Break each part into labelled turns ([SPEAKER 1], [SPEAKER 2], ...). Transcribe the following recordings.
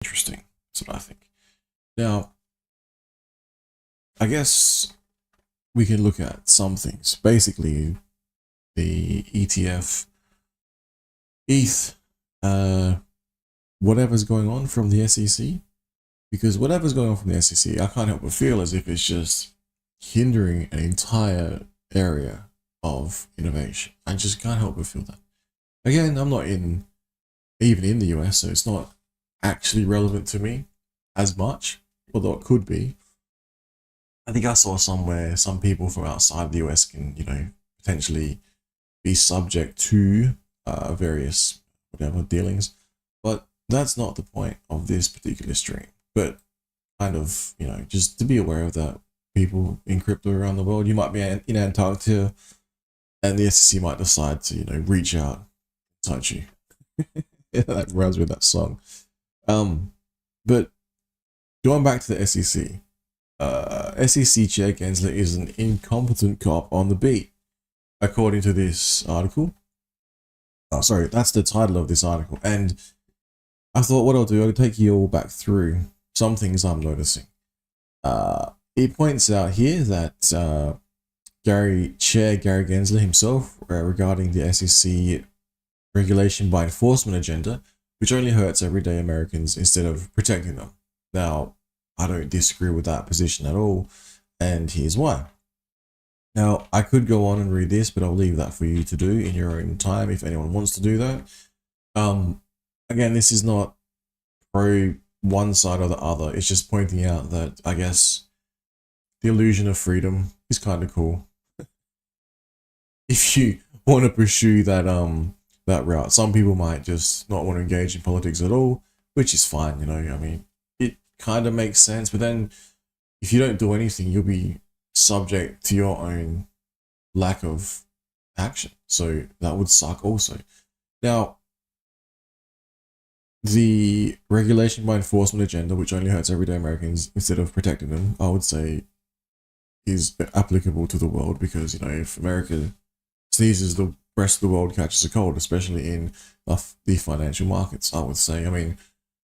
[SPEAKER 1] Interesting. That's what I think. Now, I guess we can look at some things. Basically, the ETF, ETH, whatever's going on from the SEC, because whatever's going on from the SEC, I can't help but feel as if it's just hindering an entire area of innovation. I just can't help but feel that. Again, I'm not even in the US, so it's not actually relevant to me as much, although it could be. I think I saw somewhere some people from outside the US can, potentially be subject to various whatever dealings, but that's not the point of this particular stream. But kind of, just to be aware of that, people in crypto around the world, you might be in Antarctica, and the SEC might decide to, reach out, touch you. Yeah, that rhymes with that song. But going back to the SEC, SEC Chair Gensler is an incompetent cop on the beat, according to this article. Oh, sorry, that's the title of this article. And I thought what I'll do, I'll take you all back through some things I'm noticing. It points out here that Chair Gary Gensler himself, regarding the SEC regulation by enforcement agenda, which only hurts everyday Americans instead of protecting them. Now, I don't disagree with that position at all, and here's why. Now, I could go on and read this, but I'll leave that for you to do in your own time if anyone wants to do that. Again, this is not pro one side or the other. It's just pointing out that, I guess, the illusion of freedom is kind of cool. If you want to pursue that that route, some people might just not want to engage in politics at all, which is fine, I mean, it kind of makes sense. But then if you don't do anything, you'll be subject to your own lack of action. So that would suck also. Now, the regulation by enforcement agenda, which only hurts everyday Americans instead of protecting them, I would say is applicable to the world, because, if America sneezes, the rest of the world catches a cold, especially in the financial markets, I would say. I mean,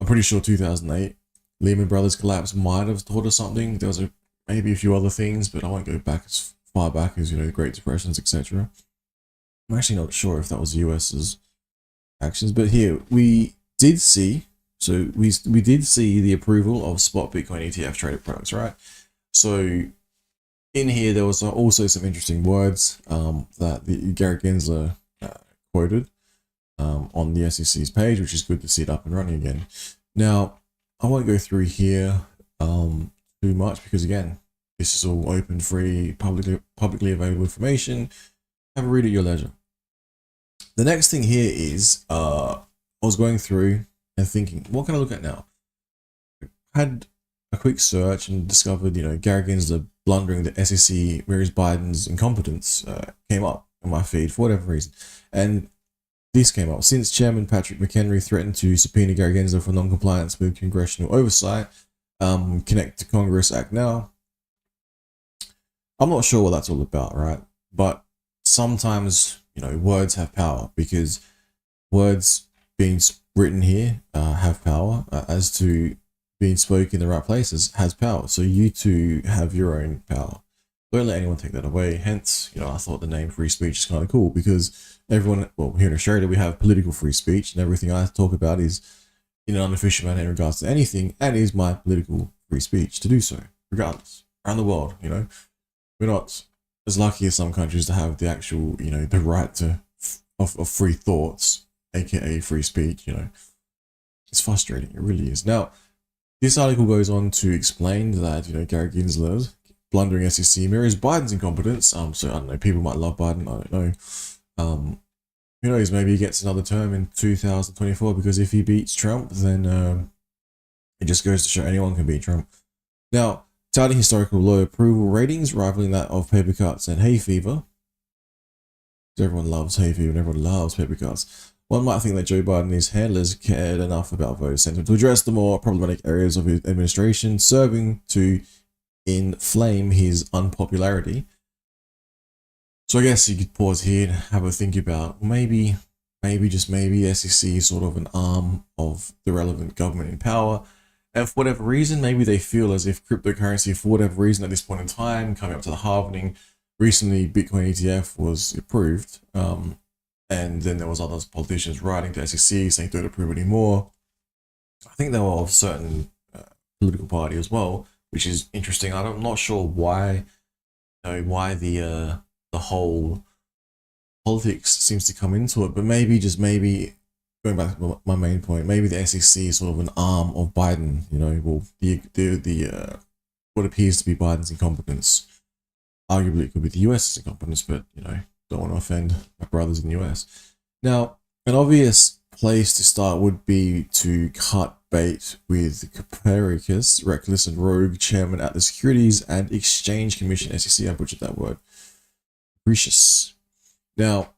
[SPEAKER 1] I'm pretty sure 2008, Lehman Brothers collapse might have taught us something. There was maybe a few other things, but I won't go back as far back as, the Great Depressions, etc. I'm actually not sure if that was the US's actions, but here we did see, we did see the approval of spot Bitcoin ETF traded products, right? So in here, there was also some interesting words that Gary Gensler quoted on the SEC's page, which is good to see it up and running again. Now, I won't go through here too much, because again, this is all open, free, publicly available information. Have a read at your leisure. The next thing here is I was going through and thinking, what can I look at now? I had a quick search and discovered, Gary Gensler blundering the SEC, whereas Biden's incompetence came up on my feed for whatever reason. And this came up. Since Chairman Patrick McHenry threatened to subpoena Gary Gensler for non-compliance with congressional oversight, Connect to Congress Act Now. I'm not sure what that's all about, right? But sometimes, words have power, because words being written here have power, as to being spoken in the right places has power. So you too have your own power. Don't let anyone take that away. Hence, I thought the name free speech is kind of cool, because everyone, well, here in Australia, we have political free speech, and everything I talk about is in an unofficial manner in regards to anything, and is my political free speech to do so, regardless. Around the world, we're not as lucky as some countries to have the actual, the right to of free thoughts, aka free speech. It's frustrating. It really is. Now, this article goes on to explain that, Gary Gensler's blundering SEC mirrors Biden's incompetence. So I don't know, people might love Biden, I don't know. Who knows, maybe he gets another term in 2024, because if he beats Trump, then it just goes to show anyone can beat Trump. Now, touting historical low approval ratings, rivaling that of paper cuts and hay fever. Everyone loves hay fever and everyone loves paper cuts. One might think that Joe Biden and his handlers cared enough about voter sentiment to address the more problematic areas of his administration, serving to inflame his unpopularity. So I guess you could pause here and have a think about, maybe maybe, just maybe, the SEC is sort of an arm of the relevant government in power. And for whatever reason, maybe they feel as if cryptocurrency, for whatever reason at this point in time, coming up to the halvening, recently Bitcoin ETF was approved. And then there was other politicians writing to SEC saying don't approve anymore. I think they were of a certain political party as well, which is interesting. I'm not sure why, why the whole politics seems to come into it, but maybe, just maybe, going back to my main point, maybe the SEC is sort of an arm of Biden. Well, the what appears to be Biden's incompetence. Arguably, it could be the US's incompetence, but don't want to offend my brothers in the US. Now, an obvious place to start would be to cut bait with capricious, reckless, and rogue chairman at the Securities and Exchange Commission, SEC. I butchered that word. Capricious. Now,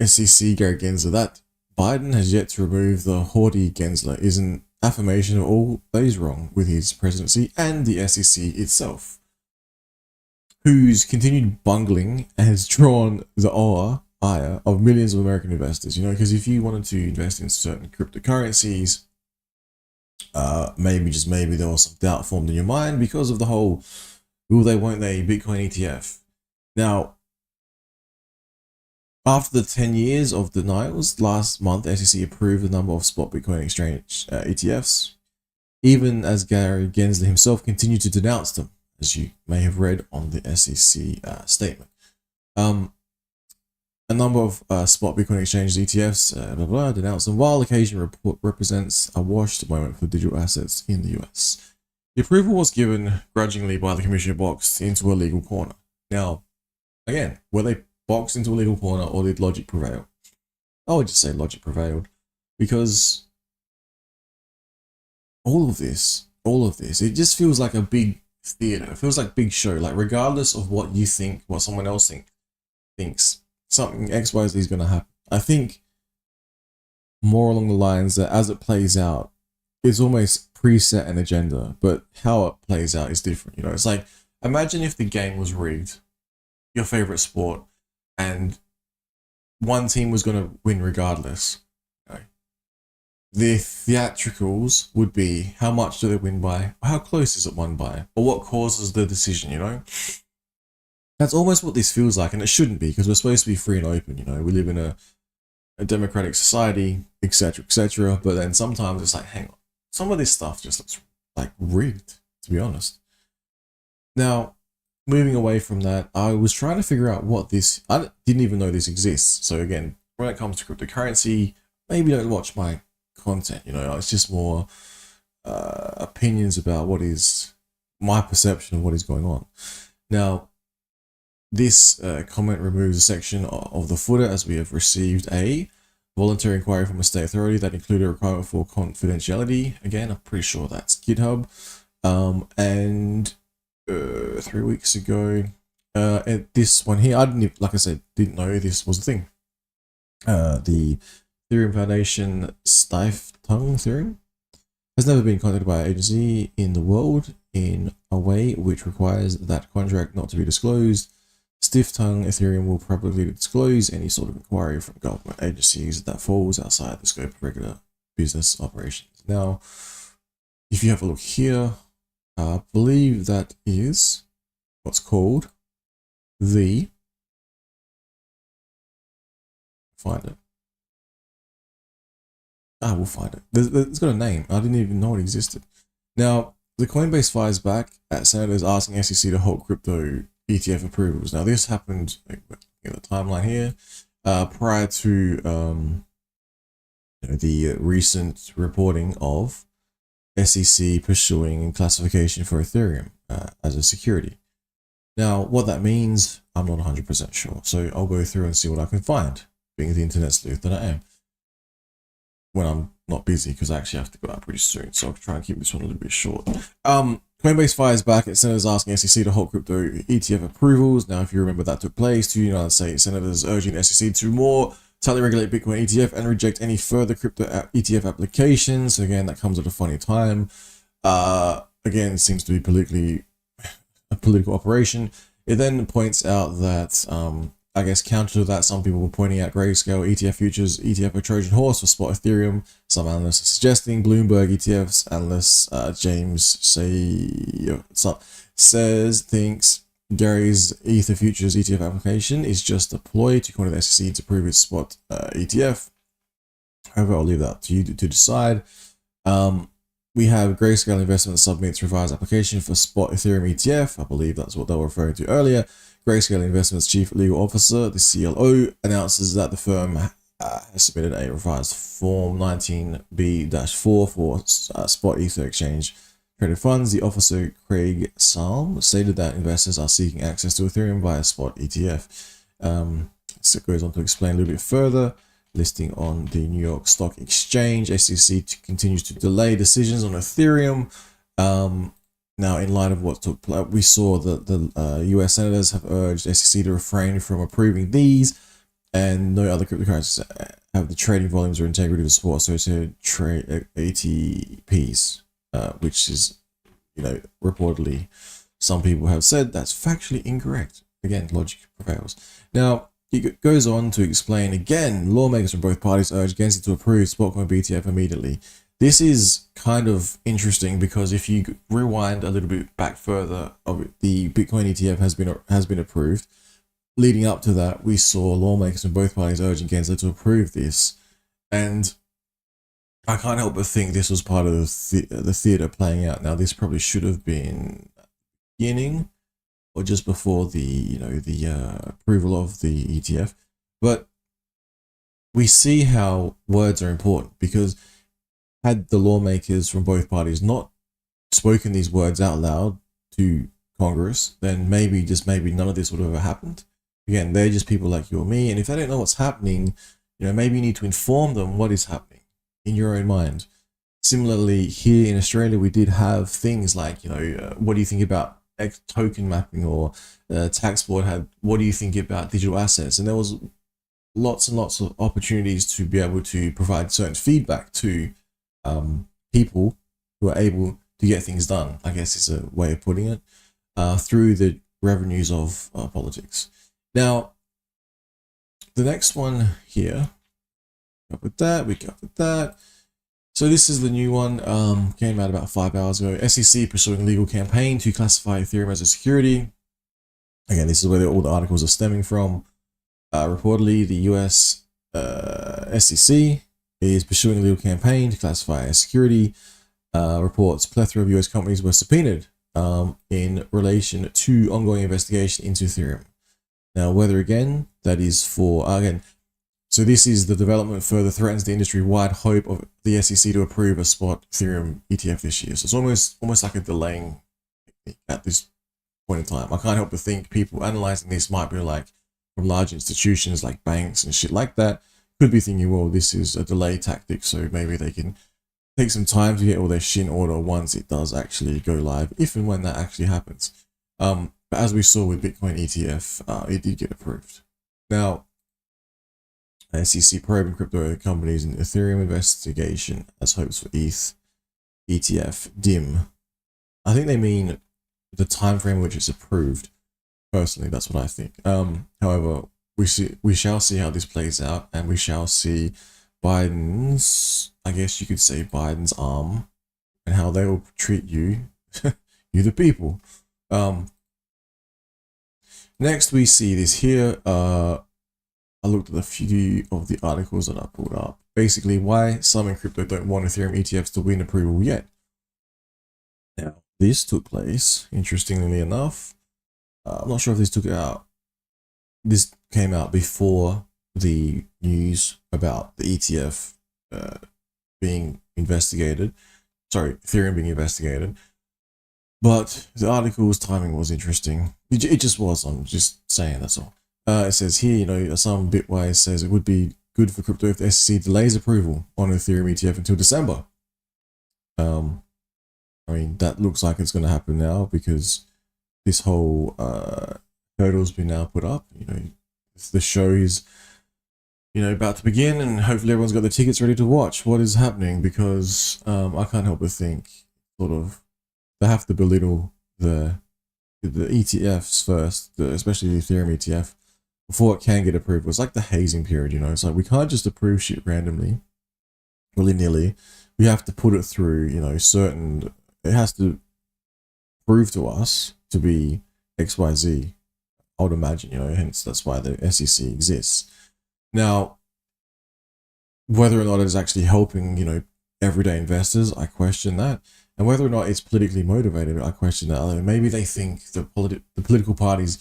[SPEAKER 1] SEC Gary Gensler, that Biden has yet to remove the haughty Gensler is an affirmation of all that is wrong with his presidency and the SEC itself, whose continued bungling has drawn the ire of millions of American investors. Because if you wanted to invest in certain cryptocurrencies, maybe, just maybe, there was some doubt formed in your mind because of the whole will they, won't they, Bitcoin ETF. Now, after the 10 years of denials, last month, SEC approved a number of spot Bitcoin exchange ETFs, even as Gary Gensler himself continued to denounce them, as you may have read on the SEC statement. A number of spot Bitcoin exchange ETFs, denounced them, while occasion report represents a washed moment for digital assets in the US. The approval was given grudgingly by the commissioner boxed into a legal corner. Now, again, were they boxed into a legal corner, or did logic prevail? I would just say logic prevailed, because all of this, it just feels like a big theater. It feels like big show. Like, regardless of what you think, what someone else thinks, something XYZ is going to happen. I think more along the lines that as it plays out, it's almost preset an agenda, but how it plays out is different. It's like, imagine if the game was rigged, your favorite sport, and one team was going to win regardless. The theatricals would be, how much do they win by? How close is it won by? Or what causes the decision, That's almost what this feels like, and it shouldn't be, because we're supposed to be free and open, We live in a democratic society, etc., etc. But then sometimes it's like, hang on, some of this stuff just looks like rigged, to be honest. Now, moving away from that, I was trying to figure out what this, I didn't even know this exists. So again, when it comes to cryptocurrency, maybe don't watch my content, it's just more opinions about what is my perception of what is going on. Now, this comment removes a section of the footer, as we have received a voluntary inquiry from a state authority that included a requirement for confidentiality. Again, I'm pretty sure that's GitHub. And 3 weeks ago, this one here, I didn't, like I said, didn't know this was a thing. The Ethereum Foundation Stiff-Tongue Ethereum has never been contacted by an agency in the world in a way which requires that contract not to be disclosed. Stiff-Tongue Ethereum will publicly disclose any sort of inquiry from government agencies that falls outside the scope of regular business operations. Now, if you have a look here, I believe that is what's called the, find it. We'll find it. It's got a name. I didn't even know it existed. Now, the Coinbase fires back at senators asking SEC to halt crypto ETF approvals. Now, this happened in the timeline here prior to the recent reporting of SEC pursuing classification for Ethereum as a security. Now, what that means, I'm not 100% sure. So I'll go through and see what I can find, being the internet sleuth that I am, when I'm not busy, because I actually have to go out pretty soon. So I'll try and keep this one a little bit short. Coinbase fires back at senators asking SEC to halt crypto ETF approvals. Now, if you remember, that took place. 2 United States senators urging the SEC to more tightly regulate Bitcoin ETF and reject any further crypto ETF applications. So again, that comes at a funny time. Again, it seems to be a political operation. It then points out that I guess counter to that, some people were pointing out Grayscale ETF futures, ETF a Trojan horse for spot Ethereum. Some analysts are suggesting Bloomberg ETFs analyst James thinks Gary's Ether futures ETF application is just a ploy to corner the SEC to prove its spot ETF. However, I'll leave that to you to decide. We have Grayscale Investment submits revised application for spot Ethereum ETF. I believe that's what they were referring to earlier. Grayscale Investment's chief legal officer, the CLO, announces that the firm has submitted a revised Form 19B-4 for spot Ether exchange traded funds. The officer, Craig Salm, stated that investors are seeking access to Ethereum via spot ETF. So it goes on to explain a little bit further. Listing on the New York Stock Exchange, SEC continues to delay decisions on Ethereum. Now, in light of what took place, we saw that the US senators have urged SEC to refrain from approving these, and no other cryptocurrencies have the trading volumes or integrity to support associated trade ATPs, which is, reportedly, some people have said that's factually incorrect. Again, logic prevails. Now, it goes on to explain again, lawmakers from both parties urge against it to approve Spotcoin BTF immediately. This is kind of interesting because if you rewind a little bit back further, the Bitcoin ETF has been approved. Leading up to that, we saw lawmakers from both parties urging Gensler to approve this, and I can't help but think this was part of the theater playing out. Now, this probably should have been beginning or just before the approval of the ETF, but we see how words are important, because had the lawmakers from both parties not spoken these words out loud to Congress, then maybe, just maybe, none of this would have ever happened. Again, they're just people like you or me, and if they don't know what's happening, maybe you need to inform them what is happening in your own mind. Similarly, here in Australia, we did have things like, what do you think about token mapping, or tax board had, what do you think about digital assets? And there was lots and lots of opportunities to be able to provide certain feedback to people who are able to get things done, I guess is a way of putting it, through the revenues of politics. Now, the next one here, we covered that. So this is the new one, came out about 5 hours ago. SEC pursuing legal campaign to classify Ethereum as a security. Again, this is where all the articles are stemming from. Reportedly, the US SEC is pursuing a legal campaign to classify as security. Reports plethora of US companies were subpoenaed in relation to ongoing investigation into Ethereum. Now, whether again, that is for, so this is the development further threatens the industry-wide hope of the SEC to approve a spot Ethereum ETF this year. So it's almost like a delaying technique at this point in time. I can't help but think people analyzing this might be like from large institutions like banks and shit like that, could be thinking, well, this is a delay tactic, so maybe they can take some time to get all their shit in order once it does actually go live, if and when that actually happens. But as we saw with Bitcoin ETF, it did get approved. Now, SEC probing crypto companies in Ethereum investigation as hopes for Eth Etf dim. I think they mean the time frame which it's approved. Personally, that's what I think. However, we shall see how this plays out, and we shall see Biden's, I guess you could say Biden's arm, and how they will treat you, you the people. Next, we see this here. I looked at a few of the articles that I pulled up. Basically, why some in crypto don't want Ethereum ETFs to win approval yet. Now, this took place, interestingly enough. I'm not sure if this took it out. This came out before the news about the ETF being investigated. Sorry, Ethereum being investigated. But the article's timing was interesting. It just was. I'm just saying, that's all. It says here, some Bitwise says it would be good for crypto if the SEC delays approval on Ethereum ETF until December. I mean, that looks like it's going to happen now because this whole hurdle's been now put up. The show is, about to begin, and hopefully everyone's got their tickets ready to watch what is happening, because I can't help but think, they have to belittle the ETFs first, especially the Ethereum ETF, before it can get approved. It's like the hazing period, you know. It's like we can't just approve shit randomly, willy-nilly. We have to put it through, you know, certain, it has to prove to us to be XYZ, I would imagine, you know, hence that's why the SEC exists. Now, whether or not it's actually helping, you know, everyday investors, I question that. And whether or not it's politically motivated, I question that. Maybe they think the political parties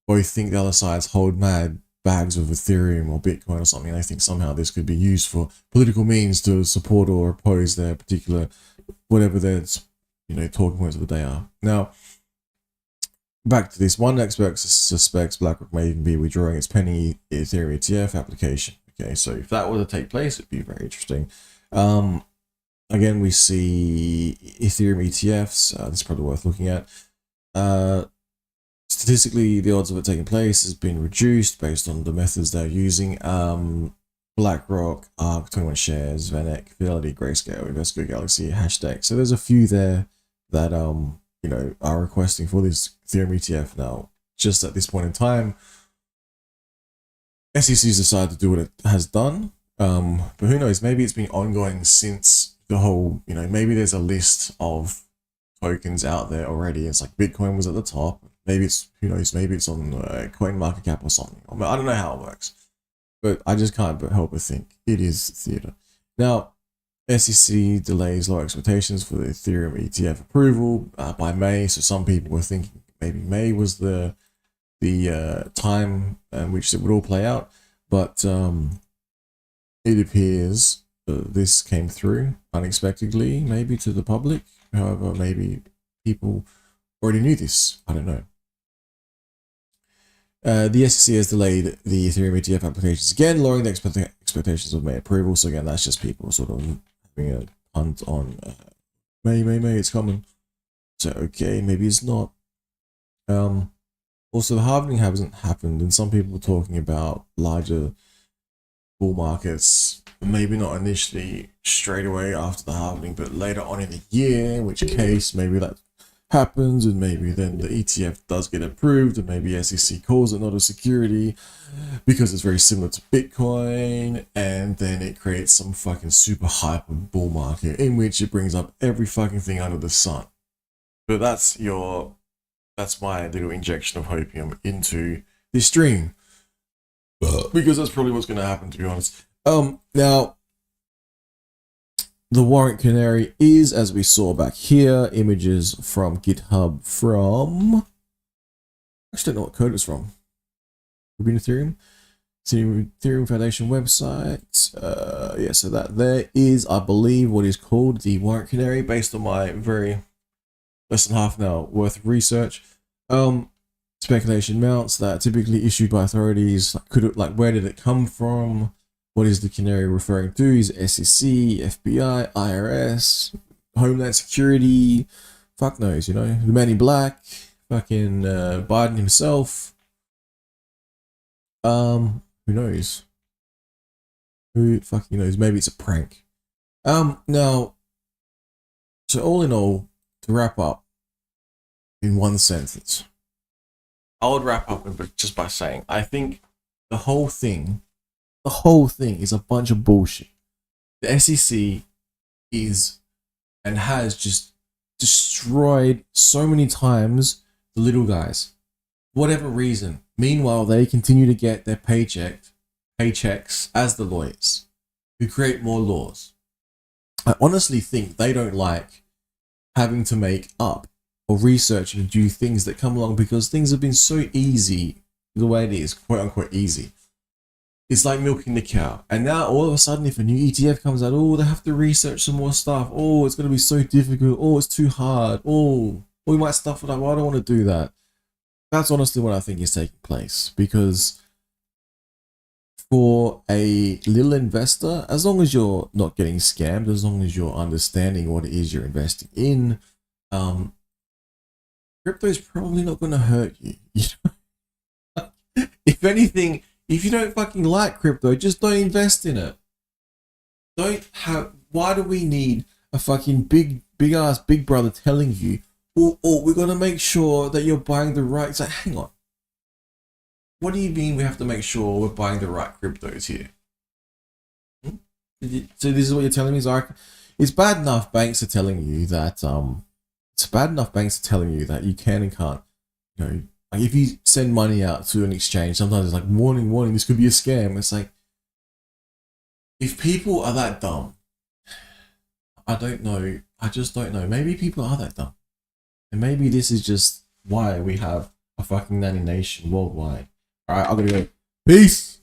[SPEAKER 1] both think the other sides hold mad bags of Ethereum or Bitcoin or something. They think somehow this could be used for political means to support or oppose their particular, whatever their, you know, talking points of the day are. Now, back to this, one expert suspects BlackRock may even be withdrawing its pending Ethereum ETF application. Okay, so if that were to take place, it'd be very interesting. Again, we see Ethereum ETFs. This is probably worth looking at. Statistically, the odds of it taking place has been reduced based on the methods they're using. BlackRock, ARK, 21 Shares, VanEck, Fidelity, Grayscale, Invesco Galaxy, Hashdex. So there's a few there that you know, are requesting for this Ethereum ETF. Now, just at this point in time, SEC's decided to do what it has done. But who knows? Maybe it's been ongoing since the whole, you know, maybe there's a list of tokens out there already. It's like Bitcoin was at the top. Maybe it's, who knows, maybe it's on CoinMarketCap or something. I don't know how it works, but I just can't help but think it is theater. Now, SEC delays low expectations for the Ethereum ETF approval by May. So some people were thinking maybe May was the time in which it would all play out, but it appears this came through unexpectedly, maybe to the public. However, maybe people already knew this. I don't know. The SEC has delayed the Ethereum ETF applications again, lowering the expectations of May approval. So again, that's just people sort of having a punt on May, it's coming. So okay, maybe it's not. Also, the halving hasn't happened, and some people are talking about larger bull markets, maybe not initially straight away after the halving, but later on in the year, in which case maybe that happens, and maybe then the ETF does get approved, and maybe SEC calls it not a security because it's very similar to Bitcoin, and then it creates some fucking super hyper bull market in which it brings up every fucking thing under the sun. But that's my little injection of hopium into this stream, because that's probably what's going to happen, to be honest. Now, the warrant canary is, as we saw back here, images from GitHub from, I actually don't know what code it's from. Ruby Ethereum? It's the Ethereum Foundation website. Yeah, so that there is, I believe, what is called the warrant canary, based on my very less than half an hour worth of research. Speculation mounts that are typically issued by authorities. Where did it come from? What is the canary referring to? Is SEC, FBI, IRS, Homeland Security? Fuck knows, you know. The man in black, fucking Biden himself. Who knows? Who fucking knows? Maybe it's a prank. Now, so all in all, to wrap up in one sentence, I would wrap up just by saying, I think the whole thing is a bunch of bullshit. The SEC is and has just destroyed so many times the little guys, for whatever reason. Meanwhile, they continue to get their paychecks as the lawyers who create more laws. I honestly think they don't like having to make up or research and do things that come along, because things have been so easy the way it is, quote unquote easy. It's like milking the cow. And now all of a sudden, if a new ETF comes out, oh, they have to research some more stuff. Oh, it's going to be so difficult. Oh, it's too hard. Oh, we might stuff it up. Well, I don't want to do that. That's honestly what I think is taking place, because for a little investor, as long as you're not getting scammed, as long as you're understanding what it is you're investing in, crypto is probably not going to hurt you. If anything, if you don't fucking like crypto, just don't invest in it. Why do we need a fucking big ass big brother telling you, oh, we're going to make sure that you're buying the right? It's like, hang on. what do you mean we have to make sure we're buying the right cryptos here? So this is what you're telling me, Zark? It's bad enough banks are telling you that you can and can't, you know, like if you send money out to an exchange, sometimes it's like warning, this could be a scam. It's like, if people are that dumb, I don't know. I just don't know. Maybe people are that dumb. And maybe this is just why we have a fucking nanny nation worldwide. Alright, I'm gonna go. Peace!